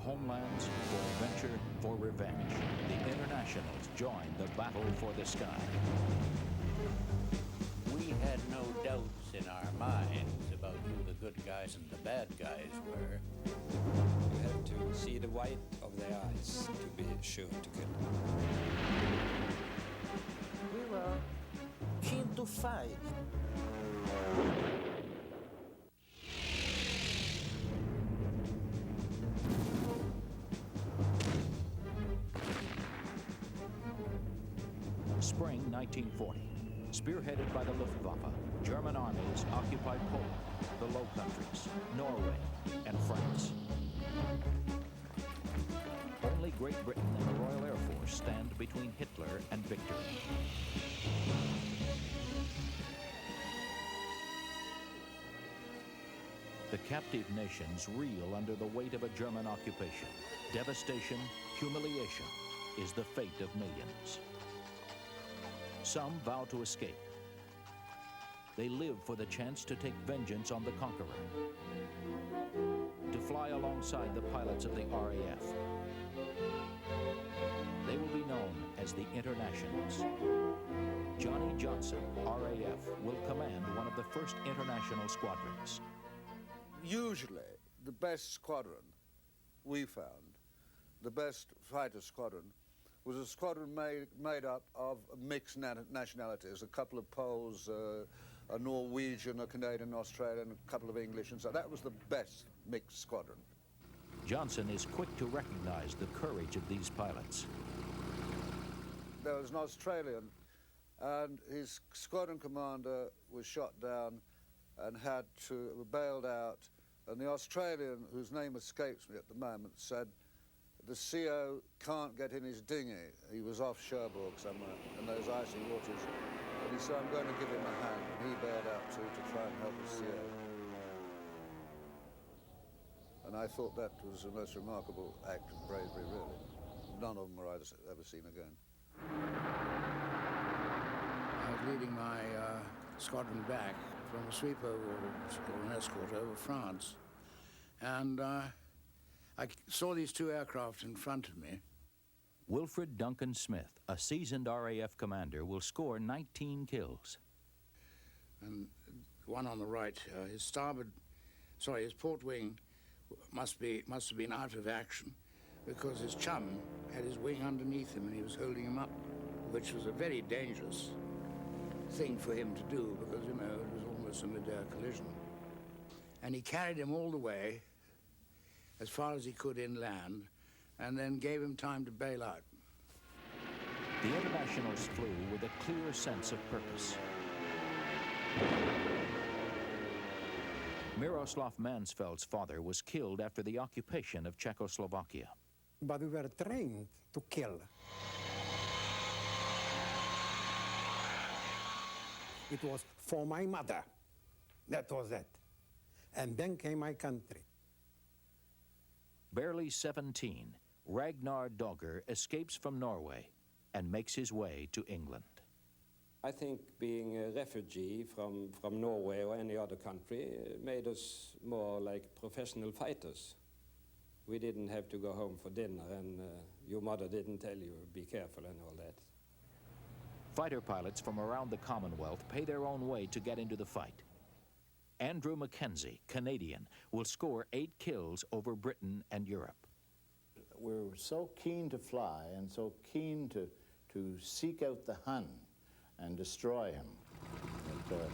homelands, for adventure, for revenge, the internationals joined the battle for the sky. We had no doubts in our minds about who the good guys and the bad guys were. You have to see the white of their eyes to be sure to kill. We were keen to fight. Spring 1940. Spearheaded by the Luftwaffe, German armies occupied Poland, the Low Countries, Norway, and France. Only Great Britain and the Royal Air Force stand between Hitler and victory. The captive nations reel under the weight of a German occupation. Devastation, humiliation is the fate of millions. Some vow to escape. They live for the chance to take vengeance on the conqueror, to fly alongside the pilots of the RAF. They will be known as the Internationals. Johnny Johnson, RAF, will command one of the first international squadrons. Usually, the best squadron we found, the best fighter squadron, was a squadron made up of mixed nationalities, a couple of Poles, a Norwegian, a Canadian, Australian, a couple of English, and so that was the best mixed squadron. Johnson is quick to recognize the courage of these pilots. There was an Australian, and his squadron commander was shot down and had to bailed out, and the Australian, whose name escapes me at the moment, said, the CO can't get in his dinghy. He was off Cherbourg somewhere in those icy waters. And he said, I'm going to give him a hand. And he bailed out too to try and help the CO. And I thought that was the most remarkable act of bravery, really. None of them were ever seen again. I was leading my squadron back from a sweep over, or an escort over France. And I saw these two aircraft in front of me. Wilfred Duncan Smith, a seasoned RAF commander, will score 19 kills. And one on the right, his port wing must have been out of action because his chum had his wing underneath him and he was holding him up, which was a very dangerous thing for him to do because, you know, it was almost a mid-air collision. And he carried him all the way as far as he could inland, and then gave him time to bail out. The Internationals flew with a clear sense of purpose. Miroslav Mansfeld's father was killed after the occupation of Czechoslovakia. But we were trained to kill. It was for my mother. That was it. And then came my country. Barely 17, Ragnar Dogger escapes from Norway and makes his way to England. I think being a refugee from Norway or any other country made us more like professional fighters. We didn't have to go home for dinner, and your mother didn't tell you, be careful and all that. Fighter pilots from around the Commonwealth pay their own way to get into the fight. Andrew Mackenzie, Canadian, will score 8 kills over Britain and Europe. We're so keen to fly and so keen to seek out the Hun and destroy him. That,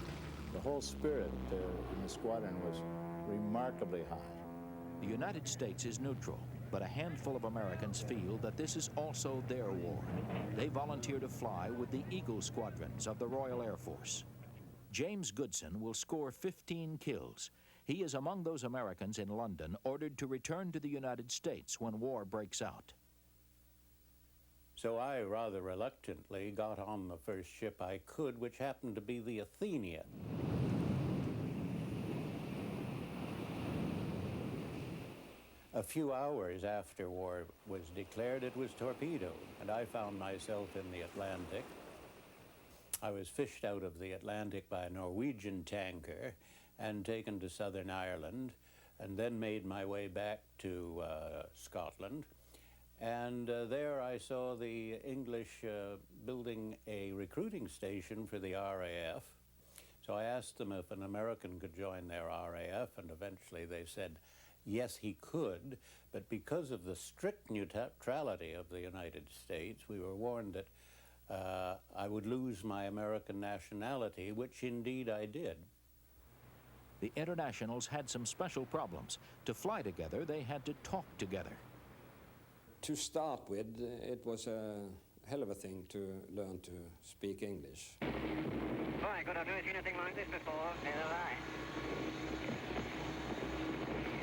the whole spirit in the squadron was remarkably high. The United States is neutral, but a handful of Americans feel that this is also their war. They volunteer to fly with the Eagle squadrons of the Royal Air Force. James Goodson will score 15 kills. He is among those Americans in London ordered to return to the United States when war breaks out. So I rather reluctantly got on the first ship I could, which happened to be the Athenia. A few hours after war was declared, it was torpedoed, and I found myself in the Atlantic. I was fished out of the Atlantic by a Norwegian tanker and taken to Southern Ireland, and then made my way back to Scotland. And there I saw the English building a recruiting station for the RAF. So I asked them if an American could join their RAF, and eventually they said yes, he could, but because of the strict neutrality of the United States, we were warned that I would lose my American nationality, which indeed I did. The internationals had some special problems. To fly together, they had to talk together. To start with, it was a hell of a thing to learn to speak English. Right, good, I've never seen anything like this before. Neither have I.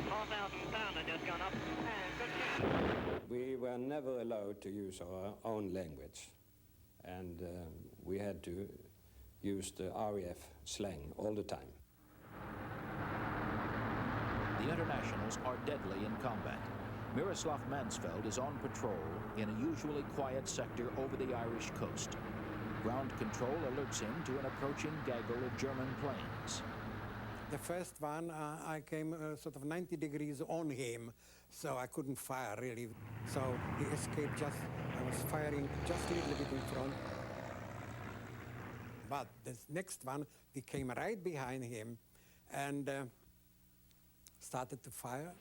4,000 pounds had just gone up. Good. We were never allowed to use our own language, and we had to use the RAF slang all the time. The internationals are deadly in combat. Miroslav Mansfeld is on patrol in a usually quiet sector over the Irish coast. Ground control alerts him to an approaching gaggle of German planes. The first one, I came sort of 90 degrees on him, so I couldn't fire really. So he escaped just, I was firing just a little bit in front. But the next one, we came right behind him and started to fire.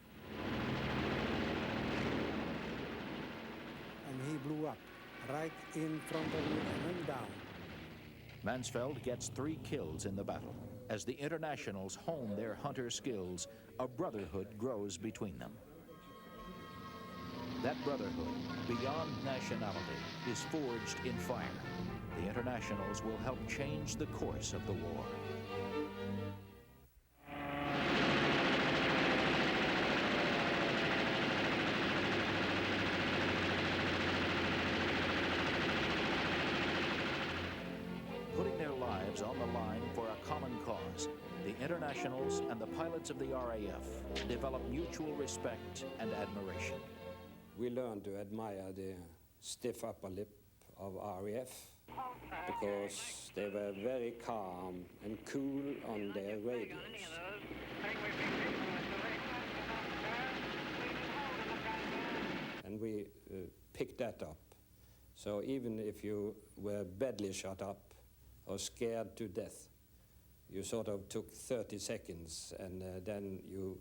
And he blew up right in front of me and went down. Mansfeld gets 3 kills in the battle. As the internationals hone their hunter skills, a brotherhood grows between them. That brotherhood, beyond nationality, is forged in fire. The internationals will help change the course of the war. Putting their lives on the line for a common cause, the internationals and the pilots of the RAF develop mutual respect and admiration. We learned to admire the stiff upper lip of RAF because they were very calm and cool on their radios. And we picked that up. So even if you were badly shot up or scared to death, you sort of took 30 seconds and then you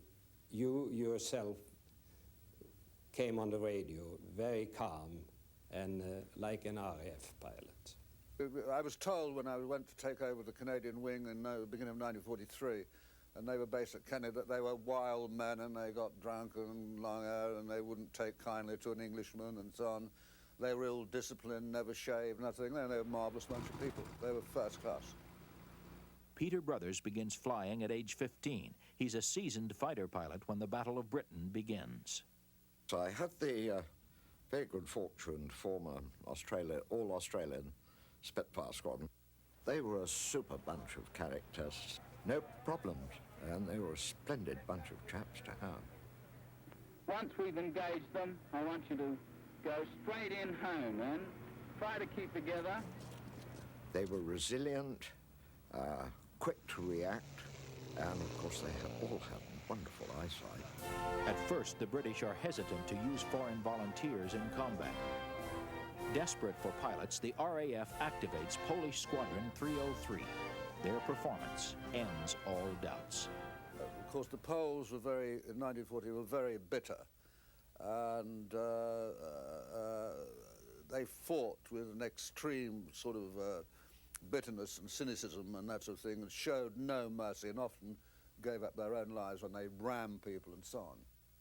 yourself came on the radio very calm and like an RAF pilot. I was told when I went to take over the Canadian wing in the beginning of 1943, and they were based at Kennedy, that they were wild men and they got drunk and long hair and they wouldn't take kindly to an Englishman and so on. They were ill-disciplined, never shaved, nothing. They were a marvellous bunch of people. They were first class. Peter Brothers begins flying at age 15. He's a seasoned fighter pilot when the Battle of Britain begins. So I had the very good fortune to form an all-Australian Spitfire squadron. They were a super bunch of characters, no problems, and they were a splendid bunch of chaps to have. Once we've engaged them, I want you to go straight in home and try to keep together. They were resilient, quick to react, and of course they all had wonderful eyesight. At first, the British are hesitant to use foreign volunteers in combat. Desperate for pilots, the RAF activates Polish Squadron 303. Their performance ends all doubts. Of course, the Poles were in 1940, were very bitter, and they fought with an extreme sort of bitterness and cynicism and that sort of thing, and showed no mercy, and often gave up their own lives when they rammed people and so on.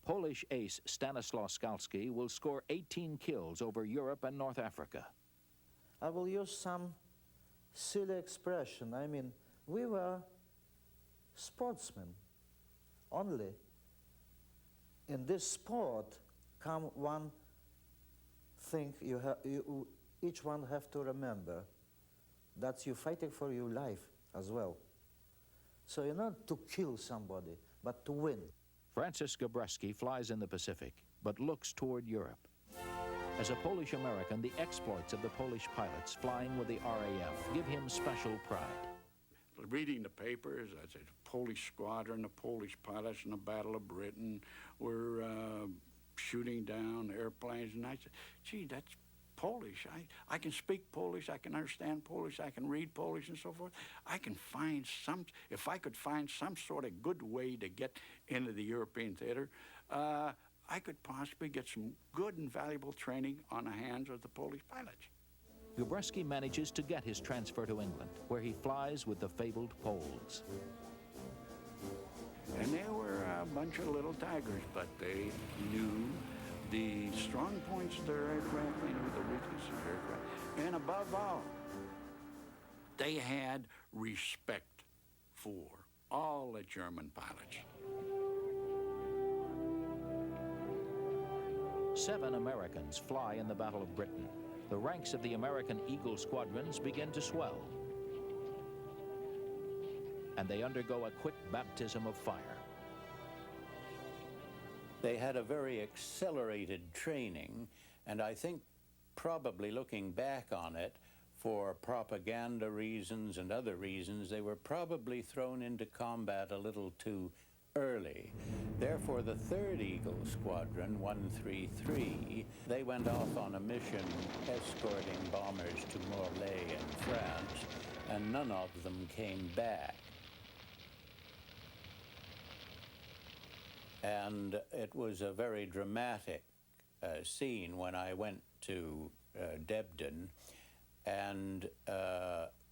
Polish ace Stanislaw Skalski will score 18 kills over Europe and North Africa. I will use some silly expression. I mean, we were sportsmen only. In this sport come one thing each one have to remember, that you're fighting for your life as well. So you're not to kill somebody, but to win. Francis Gabreski flies in the Pacific, but looks toward Europe. As a Polish-American, the exploits of the Polish pilots flying with the RAF give him special pride. reading the papers, I said, Polish squadron, the Polish pilots in the Battle of Britain were shooting down airplanes. And I said, gee, that's Polish. I can speak Polish, I can understand Polish, I can read Polish and so forth. I can find some, if I could find some sort of good way to get into the European theater, I could possibly get some good and valuable training on the hands of the Polish pilots. Gubreski manages to get his transfer to England, where he flies with the fabled Poles. And they were a bunch of little tigers, but they knew the strong points of their aircraft, they knew the weaknesses of their aircraft. And above all, they had respect for all the German pilots. 7 Americans fly in the Battle of Britain. The ranks of the American Eagle squadrons begin to swell, and they undergo a quick baptism of fire. They had a very accelerated training, and I think probably looking back on it, for propaganda reasons and other reasons, they were probably thrown into combat a little too early. Therefore, the 3rd Eagle Squadron, 133, they went off on a mission escorting bombers to Morlaix in France, and none of them came back. And it was a very dramatic scene when I went to Debden and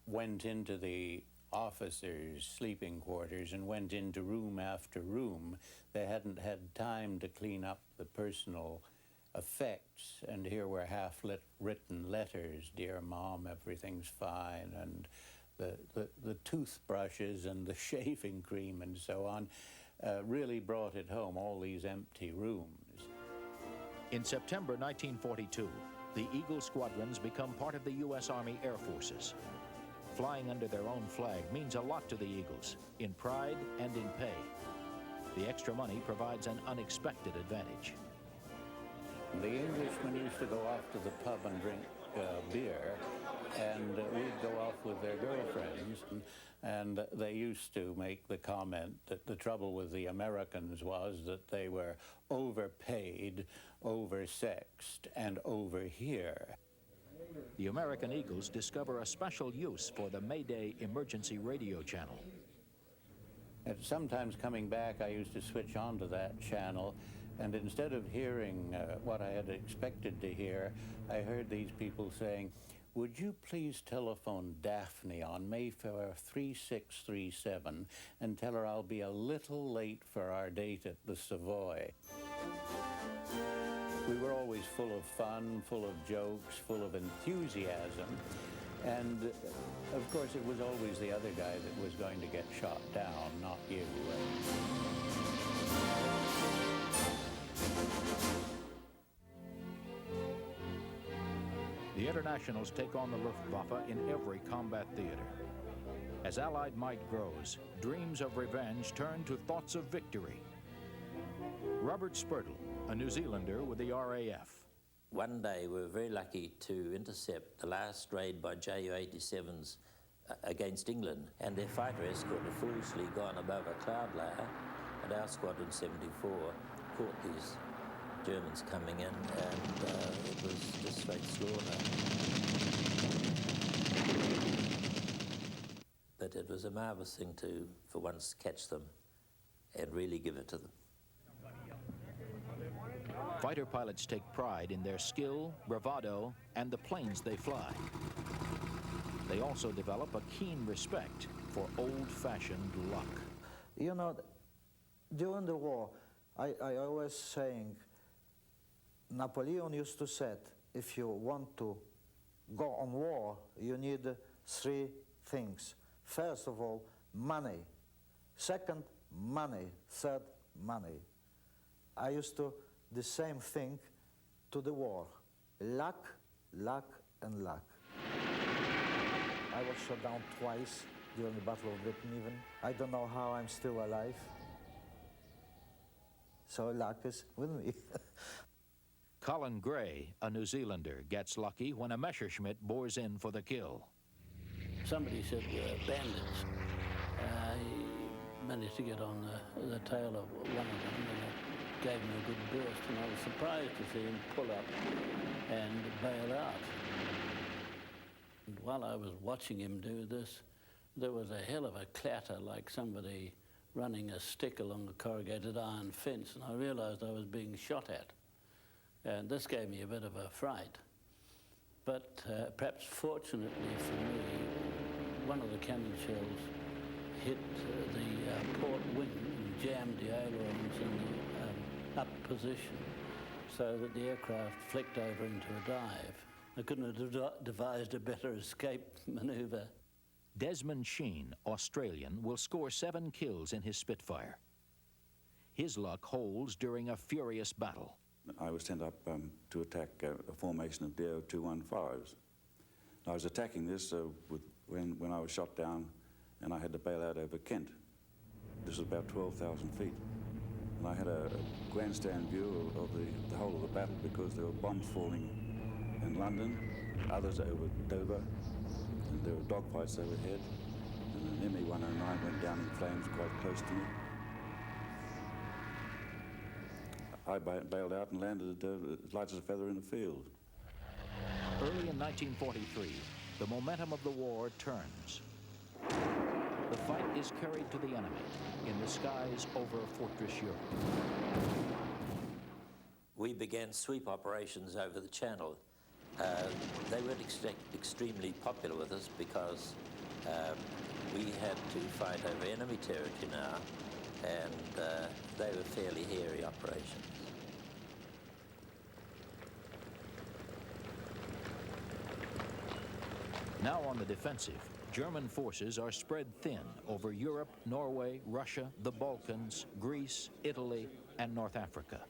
went into the officers' sleeping quarters and went into room after room. They hadn't had time to clean up the personal effects, and here were half-written letters, "Dear Mom, everything's fine," and the toothbrushes and the shaving cream and so on really brought it home, all these empty rooms. In September 1942, the Eagle squadrons become part of the U.S. Army Air Forces. Flying under their own flag means a lot to the Eagles, in pride and in pay. The extra money provides an unexpected advantage. The Englishmen used to go off to the pub and drink beer, and we'd go off with their girlfriends, and they used to make the comment that the trouble with the Americans was that they were overpaid, oversexed, and over here. The American Eagles discover a special use for the Mayday emergency radio channel. And sometimes coming back, I used to switch on to that channel, and instead of hearing what I had expected to hear, I heard these people saying, "Would you please telephone Daphne on Mayfair 3637 and tell her I'll be a little late for our date at the Savoy?" We were always full of fun, full of jokes, full of enthusiasm, and of course it was always the other guy that was going to get shot down, not you. The Internationals take on the Luftwaffe in every combat theater. As Allied might grows, dreams of revenge turn to thoughts of victory. Robert Spurtle, a New Zealander with the RAF. One day we were very lucky to intercept the last raid by Ju-87s against England, and their fighter escort had foolishly gone above a cloud layer, and our Squadron 74 caught these Germans coming in, and it was just straight slaughter. But it was a marvellous thing to, for once, catch them and really give it to them. Fighter pilots take pride in their skill, bravado, and the planes they fly. They also develop a keen respect for old-fashioned luck. You know, during the war, I always saying, Napoleon used to say, if you want to go on war, you need 3 things. First of all, money. Second, money. Third, money. I used to the same thing to the war. Luck, luck, and luck. I was shot down twice during the Battle of Britain even. I don't know how I'm still alive. So luck is with me. Colin Gray, a New Zealander, gets lucky when a Messerschmitt bores in for the kill. Somebody said, bandits. I managed to get on the tail of one of them, and it gave him a good burst, and I was surprised to see him pull up and bail out. And while I was watching him do this, there was a hell of a clatter, like somebody running a stick along a corrugated iron fence, and I realized I was being shot at. And this gave me a bit of a fright. But perhaps fortunately for me, one of the cannon shells hit the port wing and jammed the ailerons in the up position, so that the aircraft flicked over into a dive. I couldn't have devised a better escape maneuver. Desmond Sheen, Australian, will score 7 kills in his Spitfire. His luck holds during a furious battle. I was sent up to attack a formation of DO-215s. I was attacking this when I was shot down, and I had to bail out over Kent. This was about 12,000 feet. And I had a grandstand view of the whole of the battle, because there were bombs falling in London, others over Dover, and there were dogfights overhead, and an ME-109 went down in flames quite close to me. I bailed out and landed as light as a feather in the field. Early in 1943, the momentum of the war turns. The fight is carried to the enemy in the skies over Fortress Europe. We began sweep operations over the Channel. They weren't extremely popular with us because we had to fight over enemy territory now, and they were fairly hairy operations. Now on the defensive, German forces are spread thin over Europe, Norway, Russia, the Balkans, Greece, Italy, and North Africa.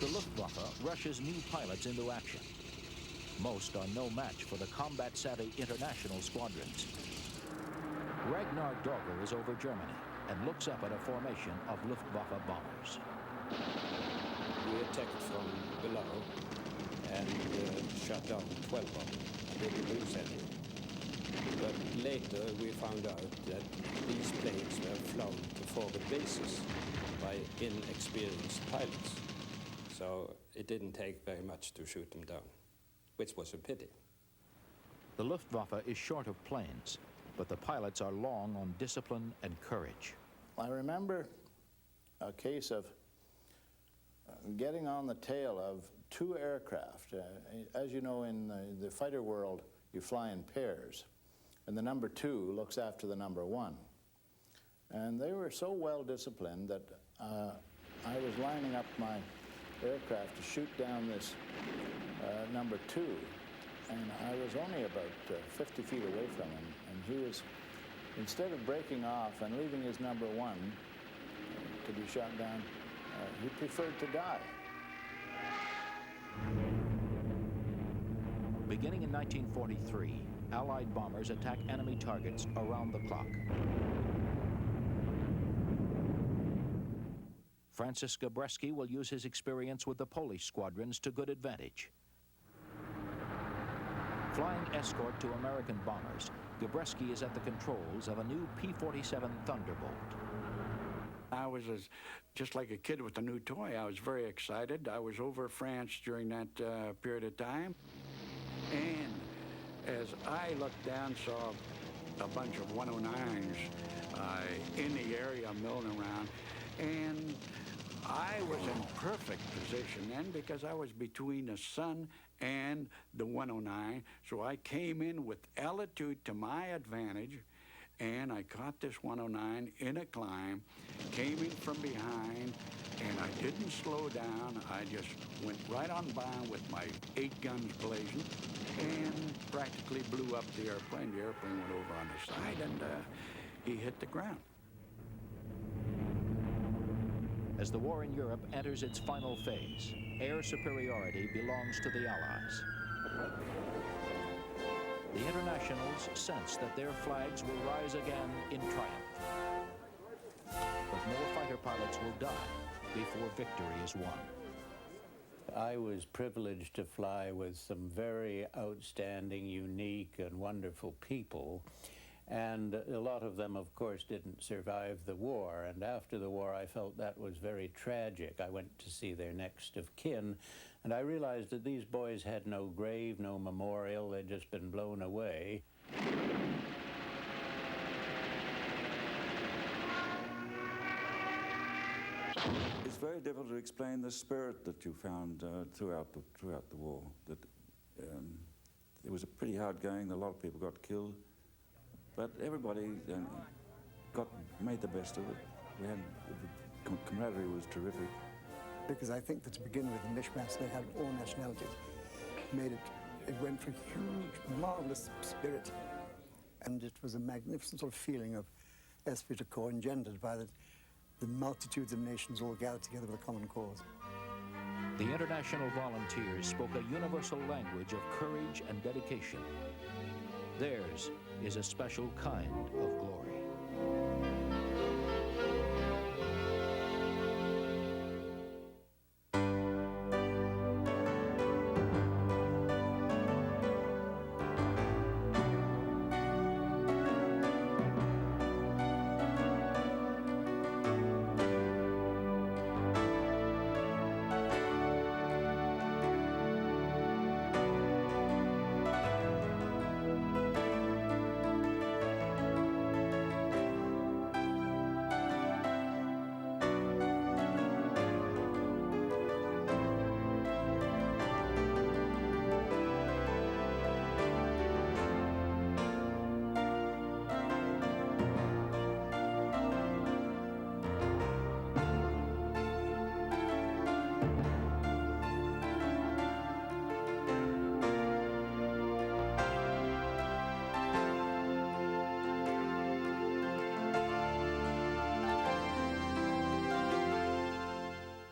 The Luftwaffe rushes new pilots into action. Most are no match for the combat-savvy international squadrons. Ragnar Dogger is over Germany and looks up at a formation of Luftwaffe bombers. We attacked from below and shot down 12 of them. Didn't lose any. But later we found out that these planes were flown to forward bases by inexperienced pilots. So it didn't take very much to shoot them down, which was a pity. The Luftwaffe is short of planes, but the pilots are long on discipline and courage. I remember a case of getting on the tail of 2 aircraft. As you know, in the fighter world, you fly in pairs, and the number 2 looks after the number 1. And they were so well disciplined that I was lining up my aircraft to shoot down this number 2, and I was only about 50 feet away from him, and he was, instead of breaking off and leaving his number 1 to be shot down, he preferred to die. Beginning in 1943, Allied bombers attack enemy targets around the clock. Francis Gabreski will use his experience with the Polish squadrons to good advantage. Flying escort to American bombers, Gabreski is at the controls of a new P-47 Thunderbolt. I was just like a kid with a new toy. I was very excited. I was over France during that period of time. And as I looked down, saw a bunch of 109s in the area milling around. And I was in perfect position then because I was between the sun and the 109. So I came in with altitude to my advantage, and I caught this 109 in a climb, came in from behind, and I didn't slow down. I just went right on by with my 8 guns blazing and practically blew up the airplane. The airplane went over on the side, and he hit the ground. As the war in Europe enters its final phase, air superiority belongs to the Allies. The internationals sense that their flags will rise again in triumph. But more fighter pilots will die before victory is won. I was privileged to fly with some very outstanding, unique, and wonderful people. And a lot of them, of course, didn't survive the war. And after the war, I felt that was very tragic. I went to see their next of kin, and I realized that these boys had no grave, no memorial. They'd just been blown away. It's very difficult to explain the spirit that you found throughout the war. That it was a pretty hard going. A lot of people got killed, but everybody made the best of it. We had the camaraderie was terrific. Because I think that to begin with, the mishmash they had all nationalities it went for huge, marvelous spirit, and it was a magnificent sort of feeling of esprit de corps engendered by the multitudes of nations all gathered together with a common cause. The international volunteers spoke a universal language of courage and dedication. Theirs is a special kind of glory.